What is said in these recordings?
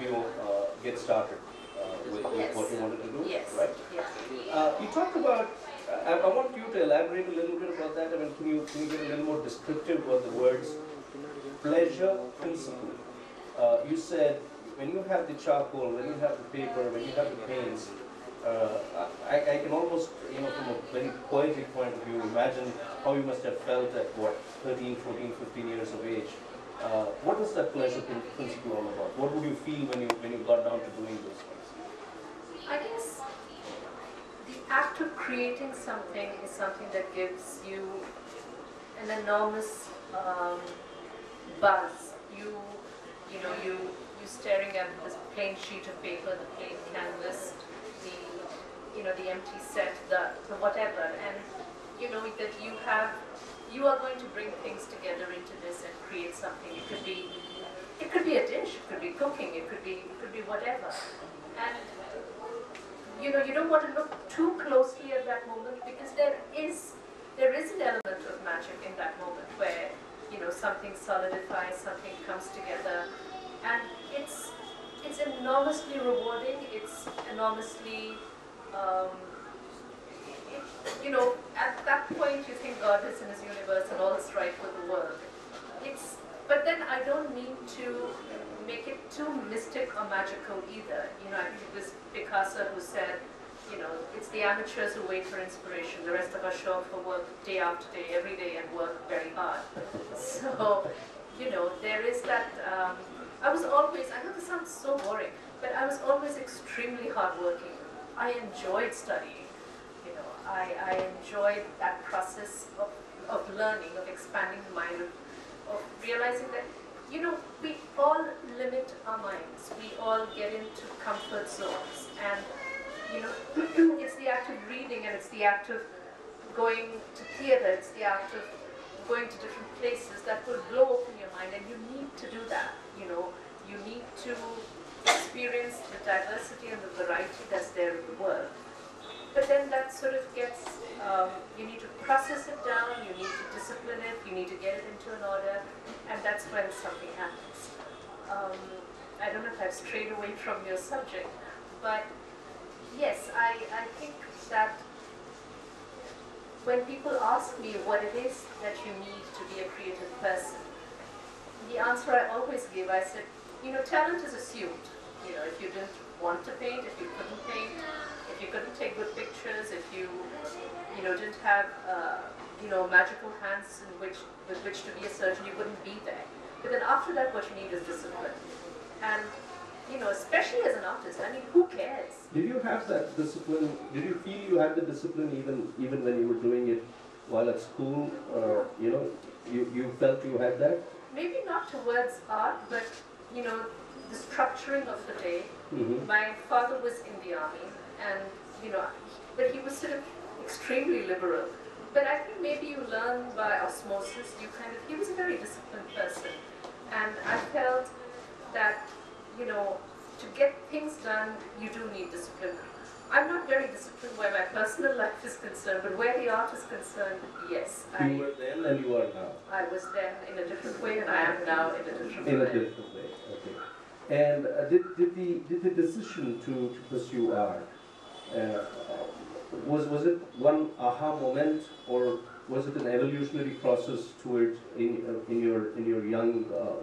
Get started with Yes. what you wanted to do, Yes. right? Yes. You talked about, I want you to elaborate a little bit about that. I mean, can you get a little more descriptive about the words pleasure principle? You said when you have the charcoal, when you have the paper, when you have the paints, I can almost, from a very poetic point of view, imagine how you must have felt at what, 13, 14, 15 years of age. What was that pleasure principle all about? What would you feel when you got down to doing those things? I guess the act of creating something is something that gives you an enormous buzz. You staring at this plain sheet of paper, the plain canvas, the empty set, the whatever, and that you are going to bring things together into this and create something. It could be a dish, it could be cooking, it could be whatever. And you don't want to look too closely at that moment, because there is an element of magic in that moment where something solidifies, something comes together, and it's enormously rewarding. It's enormously at that point you think God is in His universe and all is right with the world. But then I don't mean to make it too mystic or magical either. I think it was Picasso who said, it's the amateurs who wait for inspiration. The rest of us show up for work day after day, every day, and work very hard. So, there is that. I know this sounds so boring, but I was always extremely hardworking. I enjoyed studying. I enjoyed that process of learning, of expanding the mind, of realizing that, we all limit our minds. We all get into comfort zones. And, it's the act of reading, and it's the act of going to theater, it's the act of going to different places that will blow open your mind. And you need to do that. You need to experience the diversity and the variety that's there in the world. But then that sort of gets, you need to process it down, you need to discipline it, you need to get it into an order, and that's when something happens. I don't know if I've strayed away from your subject, but yes, I think that when people ask me what it is that you need to be a creative person, the answer I always give, I said, talent is assumed. If you didn't want to paint, if you couldn't paint, if you couldn't take good pictures, if you didn't have magical hands with which to be a surgeon, you wouldn't be there. But then after that, what you need is discipline. And especially as an artist, I mean, who cares? Did you have that discipline? Did you feel you had the discipline even when you were doing it while at school? You felt you had that? Maybe not towards art, but the structuring of the day. Mm-hmm. My father was in the army, and but he was sort of extremely liberal. But I think maybe you learn by osmosis. He was a very disciplined person, and I felt that to get things done, you do need discipline. I'm not very disciplined where my personal life is concerned, but where the art is concerned, yes. You were then and you are now. I was then in a different way, and I am now in a different way. In a different way, okay. And did the decision to pursue art, was it one aha moment, or was it an evolutionary process towards in your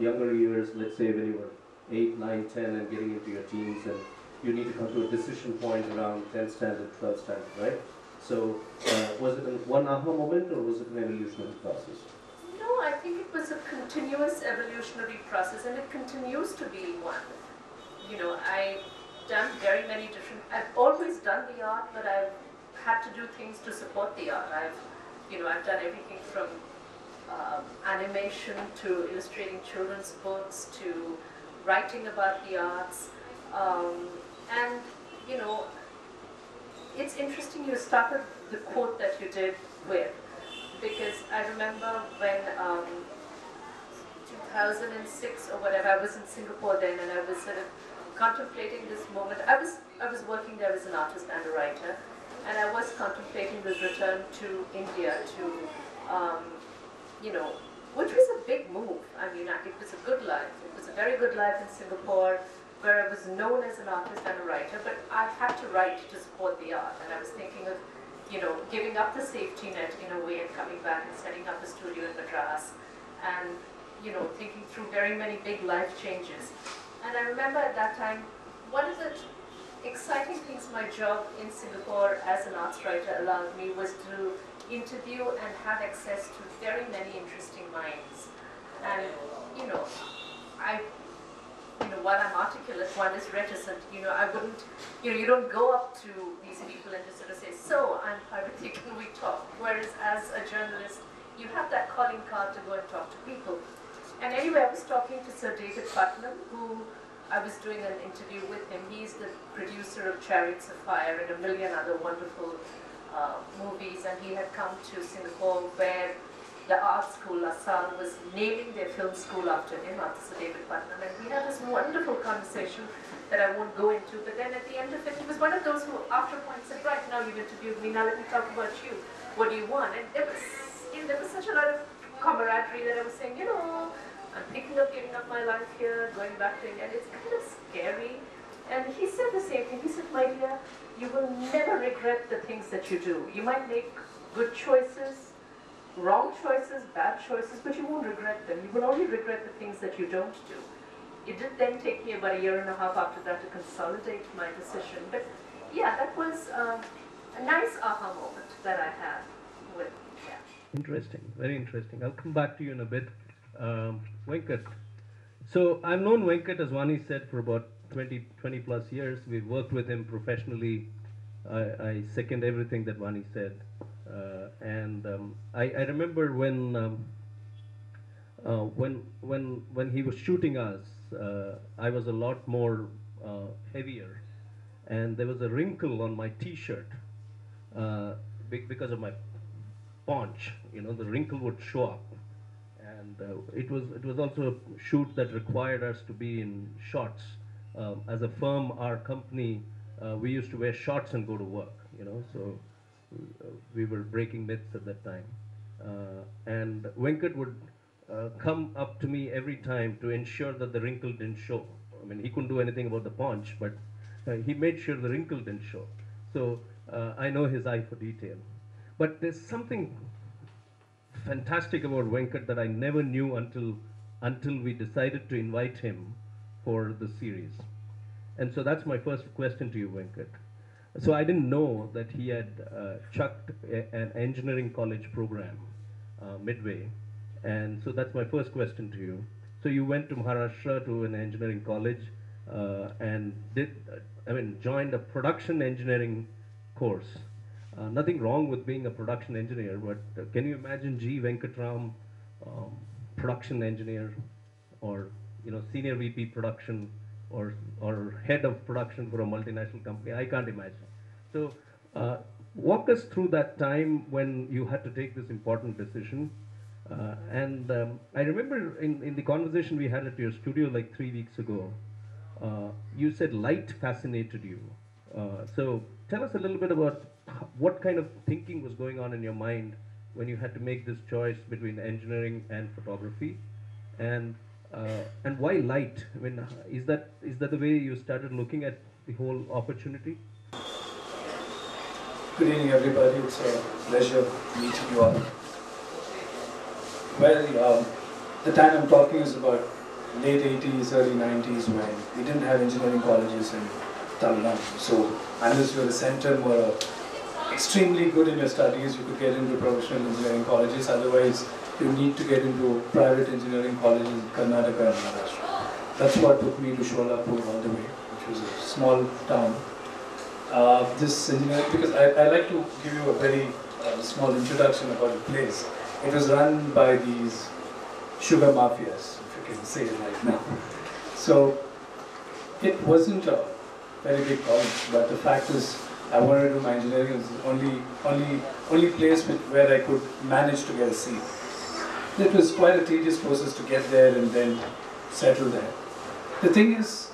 younger years, let's say when you were 8, 9, 10 and getting into your teens, and you need to come to a decision point around 10th standard, 12th standard, right? So was it one aha moment, or was it an evolutionary process? No, I think it was a continuous evolutionary process, and it continues to be one. I've done very many different, I've always done the art, but I've had to do things to support the art. I've done everything from animation to illustrating children's books to writing about the arts. And it's interesting you started the quote that you did with, because I remember when 2006 or whatever, I was in Singapore then, and I was sort of contemplating this moment. I was working there as an artist and a writer, and I was contemplating this return to India to which was a big move. I mean, it was a good life. It was a very good life in Singapore. where I was known as an artist and a writer, but I had to write to support the art. And I was thinking of, giving up the safety net in a way and coming back and setting up a studio in Madras and, thinking through very many big life changes. And I remember at that time, one of the exciting things my job in Singapore as an arts writer allowed me was to interview and have access to very many interesting minds. And, while I'm articulate, one is reticent, I wouldn't, you don't go up to these people and just sort of say, so, I'm Parvathi, can we talk? Whereas as a journalist, you have that calling card to go and talk to people. And anyway, I was talking to Sir David Putnam, who I was doing an interview with him. He's the producer of Chariots of Fire and a million other wonderful movies, and he had come to Singapore where the art school, La Salle, was naming their film school after him, after Sir David Putnam, and we had this wonderful conversation that I won't go into, but then at the end of it, he was one of those who after a point said, right, now you've interviewed me, now let me talk about you. What do you want? And there was such a lot of camaraderie that I was saying, I'm thinking of giving up my life here, going back to India, and it's kind of scary. And he said the same thing. He said, my dear, you will never regret the things that you do. You might make good choices, wrong choices, bad choices, but you won't regret them. You will only regret the things that you don't do. It did then take me about a year and a half after that to consolidate my decision. But yeah, that was a nice aha moment that I had with, yeah. Interesting, very interesting. I'll come back to you in a bit. Venkat. So I've known Venkat, as Vani said, for about 20 plus years. We've worked with him professionally. I second everything that Vani said. I remember when he was shooting us, I was a lot more heavier, and there was a wrinkle on my T-shirt because of my paunch. The wrinkle would show up. And it was also a shoot that required us to be in shorts. As a firm, our company, we used to wear shorts and go to work, so we were breaking myths at that time. And Venkat would come up to me every time to ensure that the wrinkle didn't show. I mean, he couldn't do anything about the paunch, but he made sure the wrinkle didn't show. So I know his eye for detail. But there's something fantastic about Venkat that I never knew until we decided to invite him for the series. And so that's my first question to you, Venkat. So I didn't know that he had chucked an engineering college program midway. And so that's my first question to you. So you went to Maharashtra to an engineering college and joined a production engineering course. Nothing wrong with being a production engineer, but can you imagine G.Venket Ram, production engineer, or senior VP production, or head of production for a multinational company? I can't imagine. So walk us through that time when you had to take this important decision. I remember in the conversation we had at your studio like 3 weeks ago, you said light fascinated you. So tell us a little bit about what kind of thinking was going on in your mind when you had to make this choice between engineering and photography, and why light? I mean, is that the way you started looking at the whole opportunity? Good evening, everybody. It's a pleasure meeting you all. Well, the time I'm talking is about late 80s, early 90s, when we didn't have engineering colleges in Tamil Nadu. So unless you were a center or extremely good in your studies, you could get into professional engineering colleges. Otherwise, you need to get into private engineering colleges in Karnataka and Maharashtra. That's what took me to Sholapur all the way, which was a small town. This engineering, because I like to give you a very small introduction about the place. It was run by these sugar mafias, if you can say it right now. So it wasn't a very big college, but the fact is, I wanted to do my engineering. It was the only place where I could manage to get a seat. It was quite a tedious process to get there and then settle there. The thing is,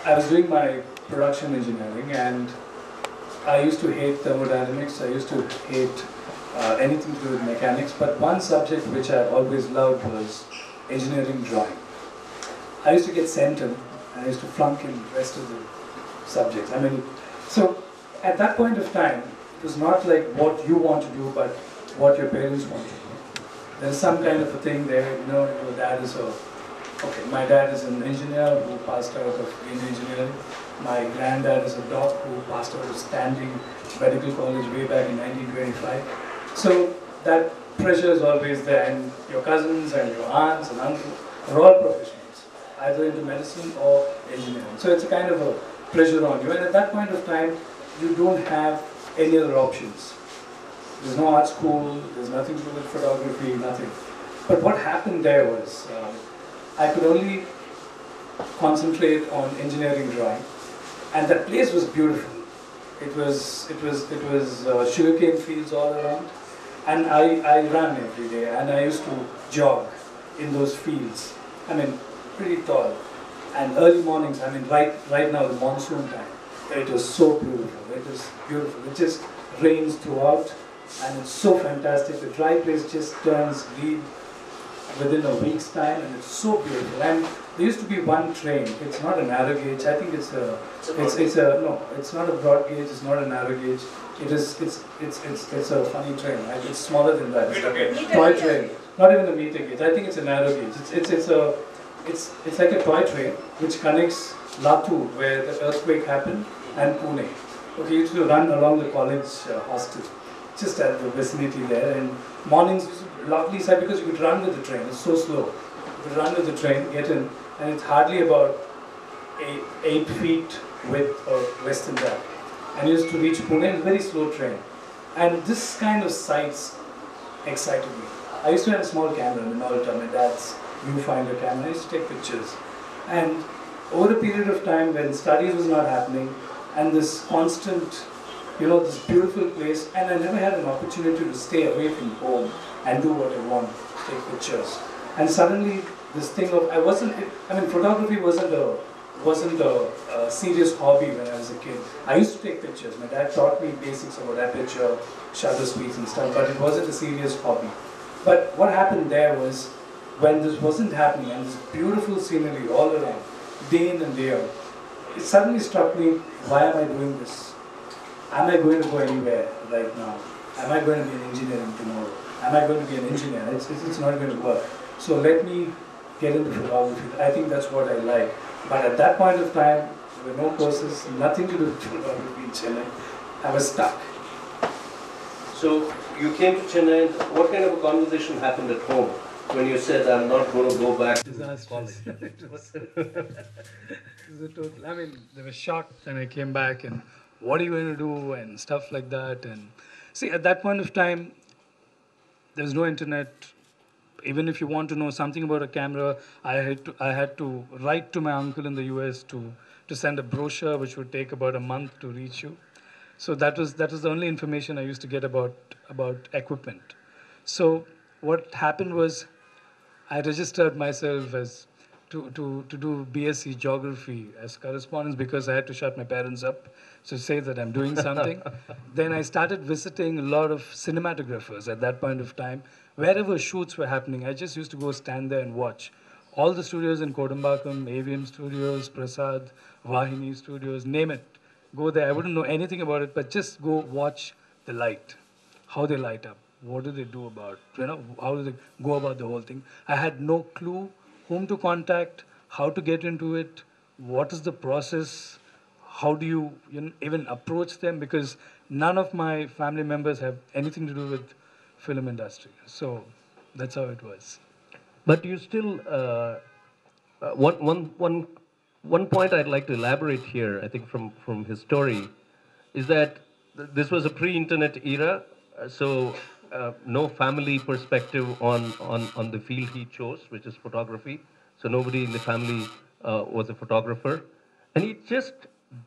I was doing my production engineering, and I used to hate thermodynamics. I used to hate anything to do with mechanics. But one subject which I always loved was engineering drawing. I used to get sent in, and I used to flunk in the rest of the subjects. I mean, so at that point of time, it was not like what you want to do, but what your parents want to do. There's some kind of a thing there, you know, your dad is a, okay, my dad is an engineer who passed out of Indian engineering. My granddad is a doc who passed out of Standing Medical College way back in 1925. So that pressure is always there, and your cousins and your aunts and uncles are all professionals, either into medicine or engineering. So it's a kind of a pressure on you, and at that point of time, you don't have any other options. There's no art school, there's nothing to do with photography, nothing. But what happened there was, I could only concentrate on engineering drawing, and that place was beautiful. It was sugarcane fields all around, and I ran every day, and I used to jog in those fields. I mean, pretty tall, and early mornings. I mean, right now the monsoon time, it was so beautiful. It was beautiful. It just rains throughout, and it's so fantastic. The dry place just turns green within a week's time, and it's so beautiful. And there used to be one train. It's not a narrow gauge. I think it's a no. It's not a broad gauge. It's not a narrow gauge. It's a funny train. It's smaller than that. It's like a toy train. Not even a meter gauge. I think it's a narrow gauge. It's like a toy train which connects Latur, where the earthquake happened, and Pune. Okay, you used to run along the college hostel, just at the vicinity there, and mornings lovely sight because you could run with the train. It's so slow. You could run with the train, get in, and it's hardly about 8 feet width or less than that. And you used to reach Pune in a very slow train. And this kind of sights excited me. I used to have a small camera in Malta, my dad's viewfinder camera. I used to take pictures. And over a period of time when studies was not happening, and this constant, you know, this beautiful place, and I never had an opportunity to stay away from home and do what I want, take pictures. And suddenly this thing of, photography wasn't a serious hobby when I was a kid. I used to take pictures. My dad taught me basics about aperture, shutter speeds and stuff, but it wasn't a serious hobby. But what happened there was, when this wasn't happening, and this beautiful scenery all around, day in and day out, it suddenly struck me, why am I doing this? Am I going to go anywhere right now? Am I going to be an engineering tomorrow? Am I going to be an engineer? It's not going to work. So let me get into photography. I think that's what I like. But at that point of time, there were no courses, nothing to do with photography in Chennai. I was stuck. So you came to Chennai, and what kind of a conversation happened at home when you said, I'm not going to go back to college? It was a total, I mean, they were shocked, and I came back, and what are you going to do, and stuff like that. And see, at that point of time, there was no internet. Even if you want to know something about a camera, I had to write to my uncle in the US to send a brochure, which would take about a month to reach you. So that was the only information I used to get about equipment. So what happened was, I registered myself as to do BSc Geography as correspondence because I had to shut my parents up to say that I'm doing something. Then I started visiting a lot of cinematographers at that point of time. Wherever shoots were happening, I just used to go stand there and watch. All the studios in Kodambakkam, AVM Studios, Prasad, Vahini Studios, name it. Go there. I wouldn't know anything about it, but just go watch the light, how they light up. What do they do about, how do they go about the whole thing? I had no clue whom to contact, how to get into it, what is the process, how do you, even approach them, because none of my family members have anything to do with film industry. So that's how it was. But you still, one point I'd like to elaborate here, I think from his story, is that this was a pre-internet era, so no family perspective on the field he chose, which is photography. So nobody in the family was a photographer. And he just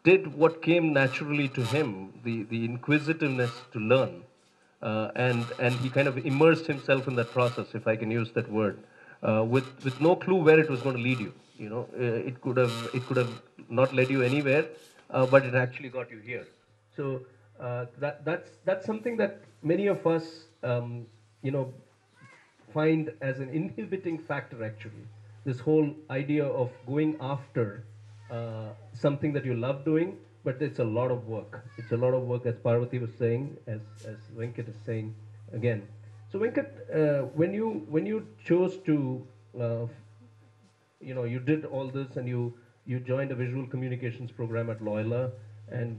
did what came naturally to him, the inquisitiveness to learn. And he kind of immersed himself in that process, if I can use that word, with no clue where it was going to lead you. It could have not led you anywhere, but it actually got you here. So that's something that many of us, find as an inhibiting factor actually. this whole idea of going after something that you love doing, but it's a lot of work. It's a lot of work, as Parvati was saying, as Venkat is saying again. So Venkat, when you chose to, you did all this and you joined a visual communications program at Loyola, and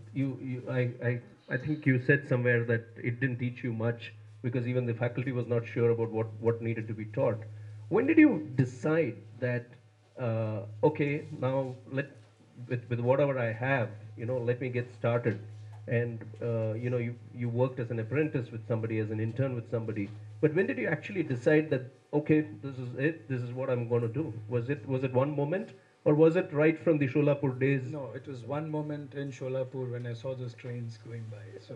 I think you said somewhere that it didn't teach you much because even the faculty was not sure about what needed to be taught. When did you decide that, okay, now with whatever I have, let me get started? And you worked as an apprentice with somebody, as an intern with somebody. But when did you actually decide that, okay, this is it, this is what I'm going to do? Was it one moment, or was it right from the Sholapur days? No, it was one moment in Sholapur when I saw those trains going by. So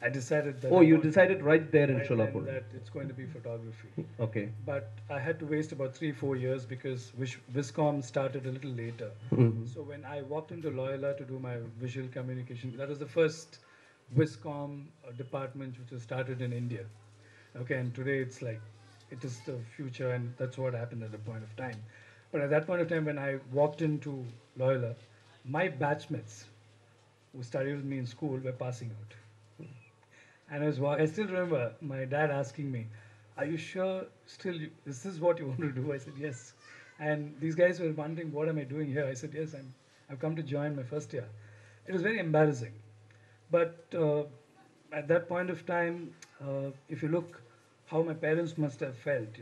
I decided that. Oh, you decided right there in right Sholapur. then that it's going to be photography. Okay. But I had to waste about 3-4 years because Viscom started a little later. Mhm. So when I walked into Loyola to do my visual communication, that was the first Viscom department which was started in India. Okay, and today it's like, it is the future, and that's what happened at the point of time. But at that point of time, when I walked into Loyola, my batchmates who studied with me in school were passing out. And I still remember my dad asking me, "Are you sure still this is what you want to do?" I said, "Yes." And these guys were wondering, "What am I doing here?" I said, "Yes, I've come to join my first year." It was very embarrassing. But at that point of time, if you look how my parents must have felt,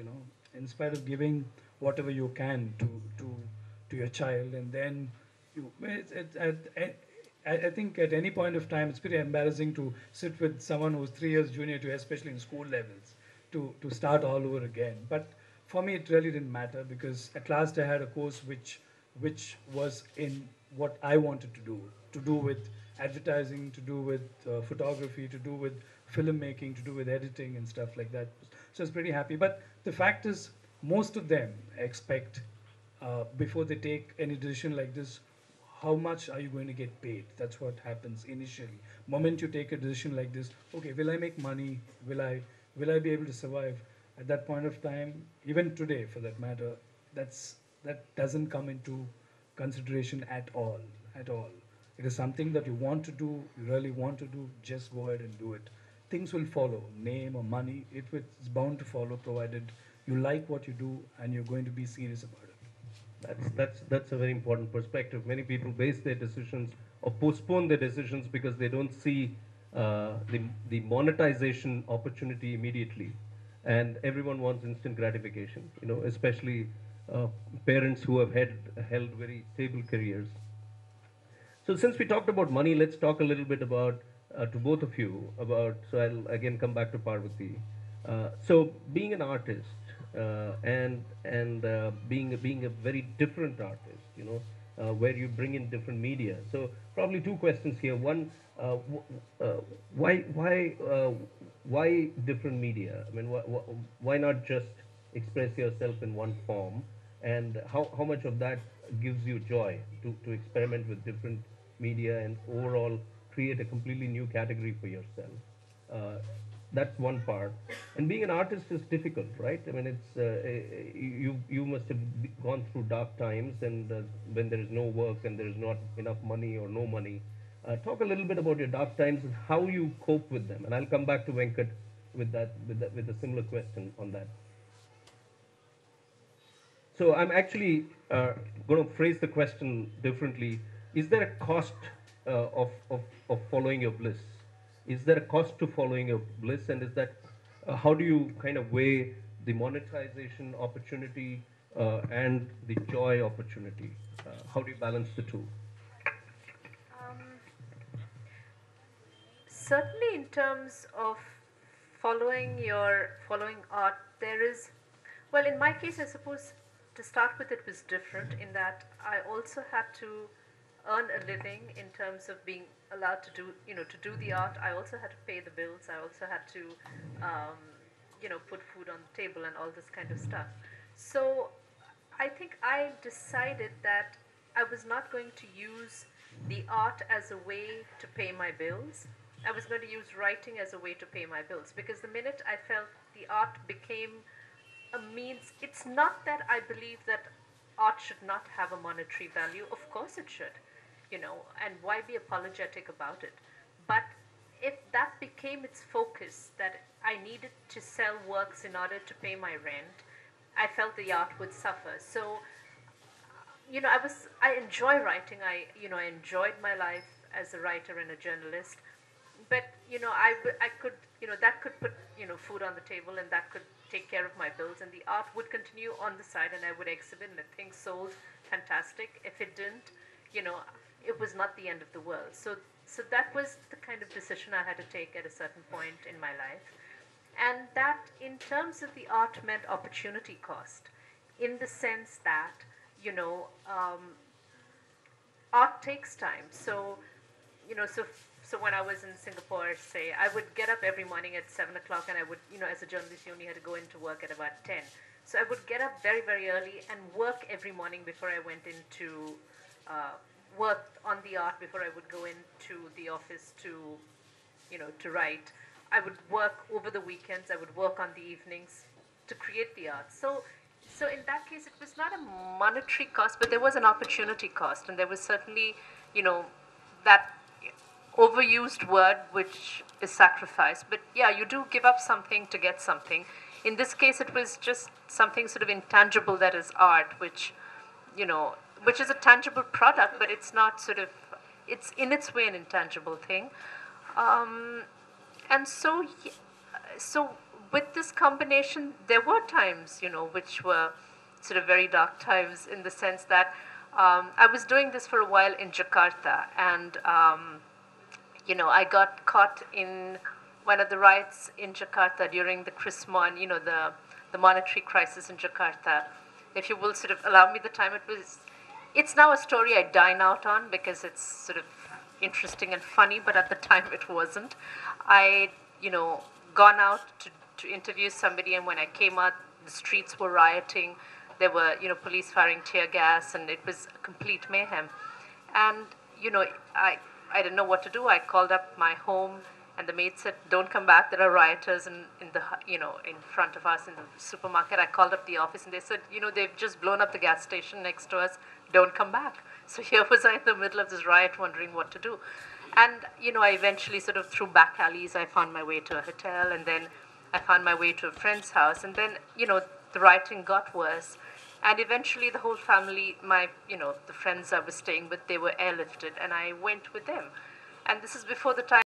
in spite of giving whatever you can to your child, and then I think at any point of time, it's pretty embarrassing to sit with someone who's 3 years junior to you, especially in school levels, to start all over again. But for me, it really didn't matter because at last I had a course which was in what I wanted to do with advertising, to do with photography, to do with filmmaking, to do with editing and stuff like that. So I was pretty happy. But the fact is, most of them expect before they take any decision like this, how much are you going to get paid? That's what happens initially. Moment you take a decision like this, okay, will I make money? Will I be able to survive? At that point of time, even today for that matter, that doesn't come into consideration at all. At all. It is something that you want to do, you really want to do, just go ahead and do it. Things will follow, name or money, it's bound to follow provided you like what you do and you're going to be serious about it. That's a very important perspective. Many people base their decisions or postpone their decisions because they don't see the monetization opportunity immediately, and everyone wants instant gratification. Especially uh, parents who have held very stable careers. So since we talked about money, let's talk a little bit about to both of you about. So I'll again come back to Parvati. So being an artist and being a very different artist, where you bring in different media. So probably two questions here. One, why different media? I mean, why not just express yourself in one form? And how much of that gives you joy to experiment with different media and overall create a completely new category for yourself? That's one part. And being an artist is difficult, right? I mean, it's you must have gone through dark times, and when there is no work and there is not enough money or no money. Talk a little bit about your dark times and how you cope with them. And I'll come back to Venkat with a similar question on that. So I'm actually going to phrase the question differently. Is there a cost of following your bliss? Is there a cost to following your bliss? And is that how do you kind of weigh the monetization opportunity and the joy opportunity? How do you balance the two? Um, Certainly, in terms of following art, there is, well, in my case, I suppose to start with, it was different in that I also had to earn a living in terms of being allowed to do the art. I also had to pay the bills. I also had to, put food on the table and all this kind of stuff. So I think I decided that I was not going to use the art as a way to pay my bills. I was going to use writing as a way to pay my bills, because the minute I felt the art became a means, it's not that I believe that art should not have a monetary value. Of course it should, and why be apologetic about it? But if that became its focus, that I needed to sell works in order to pay my rent, I felt the art would suffer. So, I enjoy writing. I enjoyed my life as a writer and a journalist. But, I could, that could put, food on the table, and that could take care of my bills, and the art would continue on the side, and I would exhibit, and if things sold, fantastic. If it didn't, it was not the end of the world. So that was the kind of decision I had to take at a certain point in my life. And that, in terms of the art, meant opportunity cost, in the sense that, art takes time. So, so when I was in Singapore, say, I would get up every morning at 7 o'clock, and I would, as a journalist, you only had to go into work at about 10. So I would get up very, very early and work every morning before I went into work on the art, before I would go into the office to, to write. I would work over the weekends. I would work on the evenings to create the art. So in that case, it was not a monetary cost, but there was an opportunity cost, and there was certainly, that overused word, which is sacrifice. But yeah, you do give up something to get something. In this case, it was just something sort of intangible that is art, which is a tangible product, but it's not it's in its way an intangible thing. And so with this combination, there were times, which were sort of very dark times, in the sense that I was doing this for a while in Jakarta, and I got caught in one of the riots in Jakarta during the Krismon, the monetary crisis in Jakarta. If you will sort of allow me the time, it's now a story I dine out on, because it's sort of interesting and funny, but at the time it wasn't. I, gone out to interview somebody, and when I came out, the streets were rioting. There were, police firing tear gas, and it was complete mayhem. And, I didn't know what to do. I called up my home, and the maid said, "Don't come back. There are rioters in front of us in the supermarket." I called up the office, and they said, "They've just blown up the gas station next to us. Don't come back." So here was I in the middle of this riot, wondering what to do. And, I eventually sort of, through back alleys, I found my way to a hotel, and then I found my way to a friend's house. And then, the rioting got worse. And eventually the whole family, the friends I was staying with, they were airlifted, and I went with them. And this is before the time